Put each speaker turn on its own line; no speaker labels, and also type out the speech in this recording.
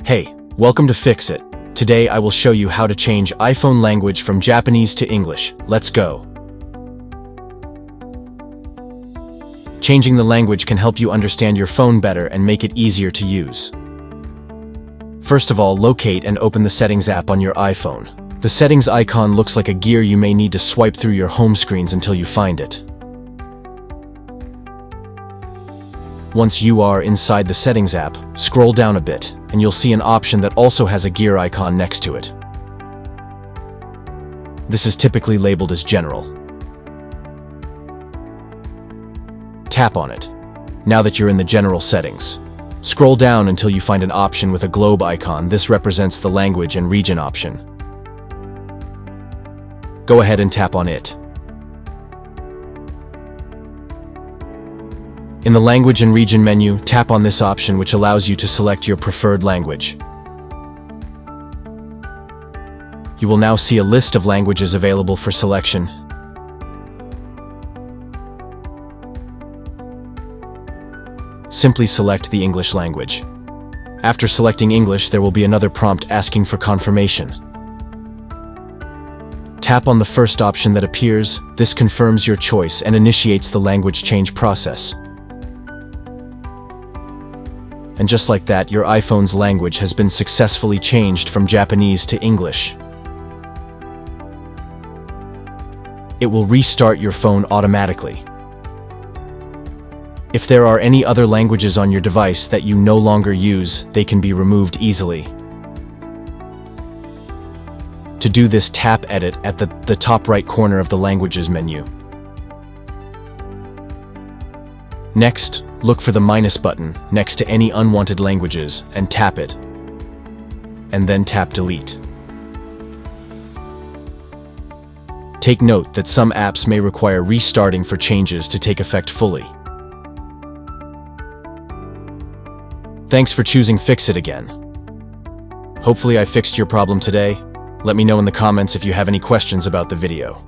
Hey, welcome to Fix It. Today I will show you how to change iPhone language from Japanese to English. Let's go. Changing the language can help you understand your phone better and make it easier to use. First of all, locate and open the Settings app on your iPhone. The Settings icon looks like a gear you may need to swipe through your home screens until you find it. Once you are inside the Settings app, scroll down a bit, and you'll see an option that also has a gear icon next to it. This is typically labeled as General. Tap on it. Now that you're in the General settings, scroll down until you find an option with a globe icon. This represents the language and region option. Go ahead and tap on it. In the Language and Region menu, tap on this option, which allows you to select your preferred language. You will now see a list of languages available for selection. Simply select the English language. After selecting English, there will be another prompt asking for confirmation. Tap on the first option that appears. This confirms your choice and initiates the language change process. And just like that, your iPhone's language has been successfully changed from Japanese to English. It will restart your phone automatically. If there are any other languages on your device that you no longer use, they can be removed easily. To do this, tap Edit at the top right corner of the Languages menu. Next, look for the minus button next to any unwanted languages and tap it. And then tap Delete. Take note that some apps may require restarting for changes to take effect fully. Thanks for choosing Fix It again. Hopefully I fixed your problem today. Let me know in the comments if you have any questions about the video.